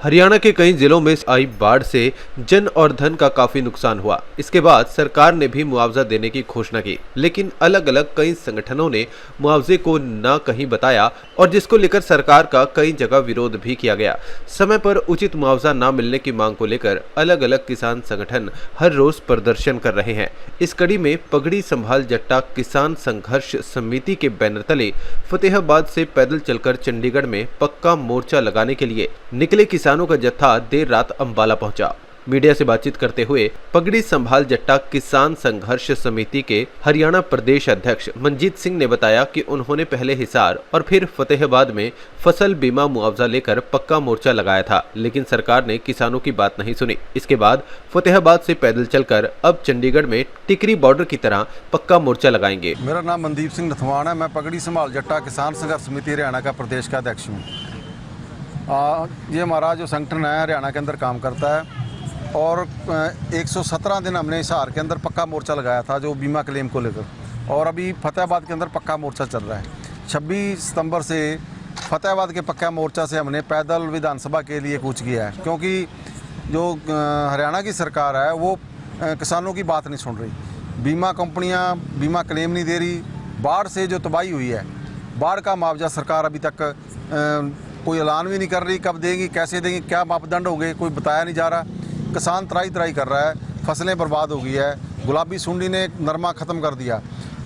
हरियाणा के कई जिलों में आई बाढ़ से जन और धन का काफी नुकसान हुआ। इसके बाद सरकार ने भी मुआवजा देने की घोषणा की, लेकिन अलग अलग कई संगठनों ने मुआवजे को न कहीं बताया और जिसको लेकर सरकार का कई जगह विरोध भी किया गया। समय पर उचित मुआवजा न मिलने की मांग को लेकर अलग अलग किसान संगठन हर रोज प्रदर्शन कर रहे हैं। इस कड़ी में पगड़ी संभाल जट्टा किसान संघर्ष समिति के बैनर तले फतेहाबाद से पैदल चलकर चंडीगढ़ में पक्का मोर्चा लगाने के लिए निकले किसानों का जत्था देर रात अंबाला पहुंचा। मीडिया से बातचीत करते हुए पगड़ी संभाल जट्टा किसान संघर्ष समिति के हरियाणा प्रदेश अध्यक्ष मंजीत सिंह ने बताया कि उन्होंने पहले हिसार और फिर फतेहाबाद में फसल बीमा मुआवजा लेकर पक्का मोर्चा लगाया था, लेकिन सरकार ने किसानों की बात नहीं सुनी। इसके बाद फतेहाबाद से पैदल चलकर अब चंडीगढ़ में टिकरी बॉर्डर की तरह पक्का मोर्चा लगाएंगे। मेरा नाम मनदीप सिंह नथवान है। मैं पगड़ी संभाल जट्टा किसान संघर्ष समिति हरियाणा का प्रदेश का अध्यक्ष हूँ। ये हमारा जो संगठन है हरियाणा के अंदर काम करता है और 117 दिन हमने हिसार के अंदर पक्का मोर्चा लगाया था जो बीमा क्लेम को लेकर, और अभी फतेहाबाद के अंदर पक्का मोर्चा चल रहा है। 26 सितंबर से फतेहाबाद के पक्का मोर्चा से हमने पैदल विधानसभा के लिए कूच किया है, क्योंकि जो हरियाणा की सरकार है वो किसानों की बात नहीं सुन रही। बीमा कंपनियां बीमा क्लेम नहीं दे रही। बाढ़ से जो तबाही हुई है, बाढ़ का मुआवजा सरकार अभी तक कोई ऐलान भी नहीं कर रही। कब देंगी, कैसे देंगी, क्या मापदंड होंगे, कोई बताया नहीं जा रहा। किसान त्राई त्राई कर रहा है, फसलें बर्बाद हो गई है। गुलाबी सुंडी ने नरमा ख़त्म कर दिया।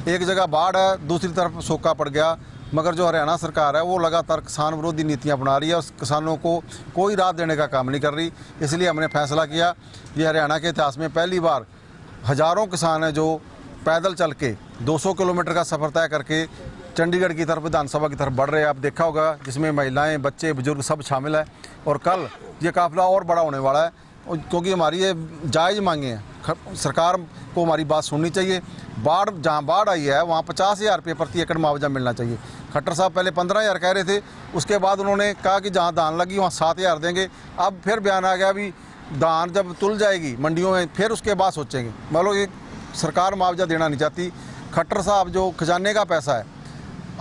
एक जगह बाढ़ है, दूसरी तरफ सूखा पड़ गया। मगर जो हरियाणा सरकार है वो लगातार किसान विरोधी नीतियां अपना रही है और किसानों को कोई राहत देने का काम नहीं कर रही। इसलिए हमने फैसला किया, ये हरियाणा के इतिहास में पहली बार हज़ारों किसान हैं जो पैदल चल के 200 किलोमीटर का सफ़र तय करके चंडीगढ़ की तरफ विधानसभा की तरफ बढ़ रहे हैं। आप देखा होगा, जिसमें महिलाएं, बच्चे, बुजुर्ग सब शामिल हैं। और कल ये काफिला और बड़ा होने वाला है, क्योंकि हमारी ये जायज़ मांगे हैं। सरकार को हमारी बात सुननी चाहिए। जहाँ बाढ़ आई है वहाँ 50,000 रुपये प्रति एकड़ मुआवजा मिलना चाहिए। खट्टर साहब पहले 15,000 कह रहे थे, उसके बाद उन्होंने कहा कि जहाँ धान लगी वहाँ 7,000 देंगे। अब फिर बयान आ गया भी धान जब तुल जाएगी मंडियों में फिर उसके बाद सोचेंगे। मतलब ये सरकार मुआवजा देना नहीं चाहती। खट्टर साहब जो खजाने का पैसा है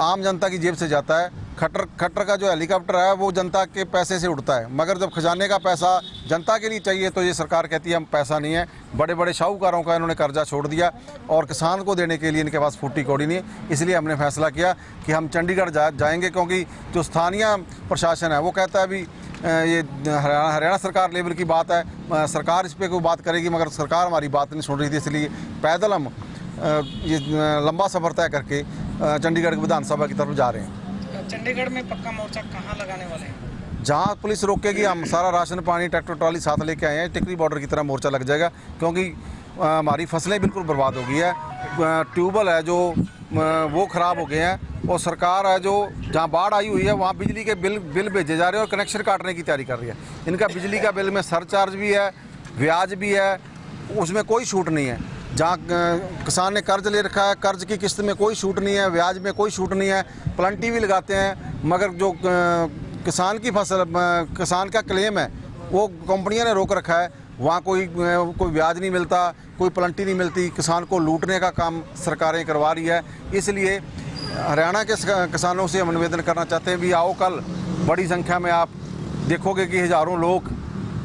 आम जनता की जेब से जाता है। खट्टर का जो हेलीकॉप्टर है वो जनता के पैसे से उड़ता है, मगर जब खजाने का पैसा जनता के लिए चाहिए तो ये सरकार कहती है हम पैसा नहीं है। बड़े बड़े शाहूकारों का इन्होंने कर्जा छोड़ दिया और किसान को देने के लिए इनके पास फूटी कौड़ी नहीं है। इसलिए हमने फैसला किया कि हम चंडीगढ़ जाएंगे, क्योंकि जो स्थानीय प्रशासन है वो कहता है अभी ये हरियाणा सरकार लेवल की बात है, सरकार इस पर कोई बात करेगी, मगर सरकार हमारी बात नहीं सुन रही थी। इसलिए पैदल हम ये लंबा सफ़र तय करके चंडीगढ़ विधानसभा की तरफ जा रहे हैं। चंडीगढ़ में पक्का मोर्चा कहाँ लगाने वाले हैं? जहाँ पुलिस रोकेगी हम सारा राशन पानी ट्रैक्टर ट्रॉली साथ लेके आए हैं। टिकरी बॉर्डर की तरह मोर्चा लग जाएगा, क्योंकि हमारी फसलें बिल्कुल बर्बाद हो गई है। ट्यूबवेल है जो वो ख़राब हो गए हैं, और सरकार है जो जहाँ बाढ़ आई हुई है वहाँ बिजली के बिल भेजे जा रहे हैं और कनेक्शन काटने की तैयारी कर रही है। इनका बिजली का बिल में सरचार्ज भी है, ब्याज भी है, उसमें कोई छूट नहीं है। जहाँ किसान ने कर्ज ले रखा है, कर्ज की किस्त में कोई छूट नहीं है, ब्याज में कोई छूट नहीं है। प्लांटी भी लगाते हैं, मगर जो किसान की फसल किसान का क्लेम है वो कंपनियों ने रोक रखा है। वहाँ कोई ब्याज नहीं मिलता, कोई प्लांटी नहीं मिलती। किसान को लूटने का काम सरकारें करवा रही है। इसलिए हरियाणा के किसानों से हम निवेदन करना चाहते हैं भी आओ, कल बड़ी संख्या में आप देखोगे कि हज़ारों लोग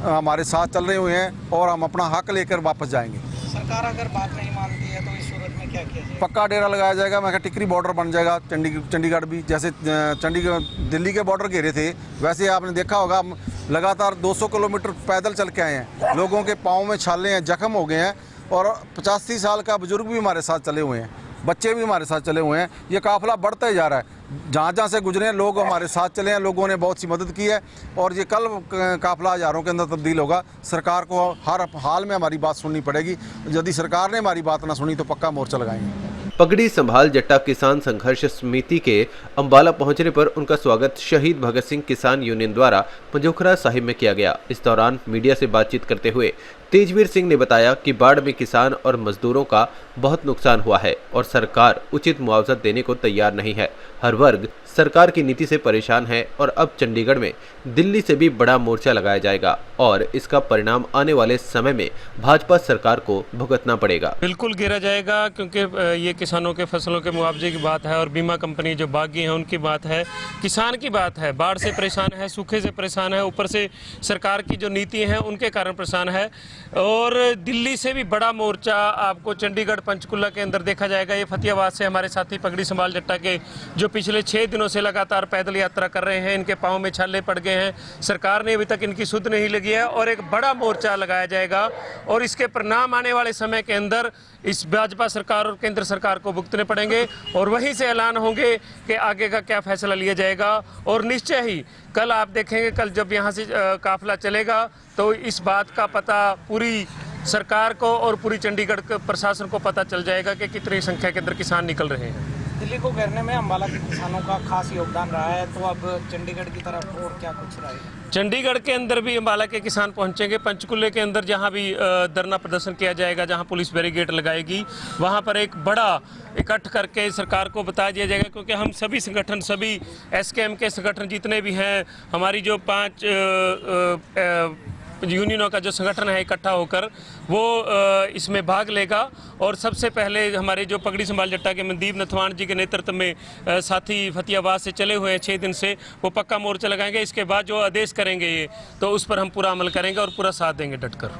हमारे साथ चल रहे हुए हैं और हम अपना हक लेकर वापस जाएंगे। सरकार अगर बात नहीं मानती है तो इस सूरत में क्या किया जाएगा? पक्का डेरा लगाया जाएगा। मैं टिकरी बॉर्डर बन जाएगा। चंडीगढ़ भी जैसे चंडीगढ़ दिल्ली के बॉर्डर घेरे थे, वैसे आपने देखा होगा हम लगातार 200 किलोमीटर पैदल चल के आए हैं। लोगों के पाँव में छाले हैं, जख्म हो गए हैं, और 85 साल का बुजुर्ग भी हमारे साथ चले हुए हैं, बच्चे भी हमारे साथ चले हुए हैं। ये काफिला बढ़ता ही जा रहा है। जहाँ जहाँ से गुजरे हैं लोग हमारे साथ चले हैं, लोगों ने बहुत सी मदद की है, और ये कल काफिला हज़ारों के अंदर तब्दील होगा। सरकार को हर हाल में हमारी बात सुननी पड़ेगी। यदि सरकार ने हमारी बात ना सुनी तो पक्का मोर्चा लगाएंगे। पगड़ी संभाल जट्टा किसान संघर्ष समिति के अंबाला पहुंचने पर उनका स्वागत शहीद भगत सिंह किसान यूनियन द्वारा पंजोखरा साहिब में किया गया। इस दौरान मीडिया से बातचीत करते हुए तेजवीर सिंह ने बताया कि बाढ़ में किसान और मजदूरों का बहुत नुकसान हुआ है और सरकार उचित मुआवजा देने को तैयार नहीं है। हर वर्ग सरकार की नीति से परेशान है और अब चंडीगढ़ में दिल्ली से भी बड़ा मोर्चा लगाया जाएगा और इसका परिणाम आने वाले समय में भाजपा सरकार को भुगतना पड़ेगा। बिल्कुल गिरा जाएगा, क्योंकि ये किसानों के फसलों के मुआवजे की बात है और बीमा कंपनी जो बागी है उनकी बात है, किसान की बात है। बाढ़ से परेशान है, सूखे से परेशान है, ऊपर से सरकार की जो नीति है उनके कारण परेशान है। और दिल्ली से भी बड़ा मोर्चा आपको चंडीगढ़ पंचकुला के अंदर देखा जाएगा। ये फतेहाबाद से हमारे साथी पगड़ी संभाल जट्टा के जो पिछले 6 दिनों से लगातार पैदल यात्रा कर रहे हैं, इनके पाँव में छाले पड़ गए हैं। सरकार ने अभी तक इनकी सुध नहीं लगी है और एक बड़ा मोर्चा लगाया जाएगा और इसके परिणाम आने वाले समय के अंदर इस भाजपा सरकार और केंद्र सरकार को भुगतने पड़ेंगे और वहीं से ऐलान होंगे कि आगे का क्या फैसला लिया जाएगा। और निश्चय ही कल आप देखेंगे, कल जब यहाँ से काफिला चलेगा तो इस बात का पता पूरी सरकार को और पूरी चंडीगढ़ के प्रशासन को पता चल जाएगा कि कितनी संख्या के अंदर किसान निकल रहे हैं। दिल्ली को घेरने में अम्बाला के किसानों का खास योगदान रहा है, तो अब चंडीगढ़ की तरफ और क्या कुछ रहेगा? चंडीगढ़ के अंदर भी अम्बाला के किसान पहुंचेंगे। पंचकुले के अंदर जहां भी धरना प्रदर्शन किया जाएगा, जहां पुलिस बैरिकेड लगाएगी, वहां पर एक बड़ा इकट्ठ करके सरकार को बता दिया जाएगा। क्योंकि हम सभी संगठन, सभी एसकेएम के संगठन जितने भी हैं, हमारी जो 5 यूनियनों का जो संगठन है इकट्ठा होकर वो इसमें भाग लेगा। और सबसे पहले हमारे जो पगड़ी संभाल जट्टा के मनदीप नथवान जी के नेतृत्व में साथी फतेहाबाद से चले हुए हैं 6 दिन से, वो पक्का मोर्चा लगाएंगे। इसके बाद जो आदेश करेंगे ये, तो उस पर हम पूरा अमल करेंगे और पूरा साथ देंगे डटकर।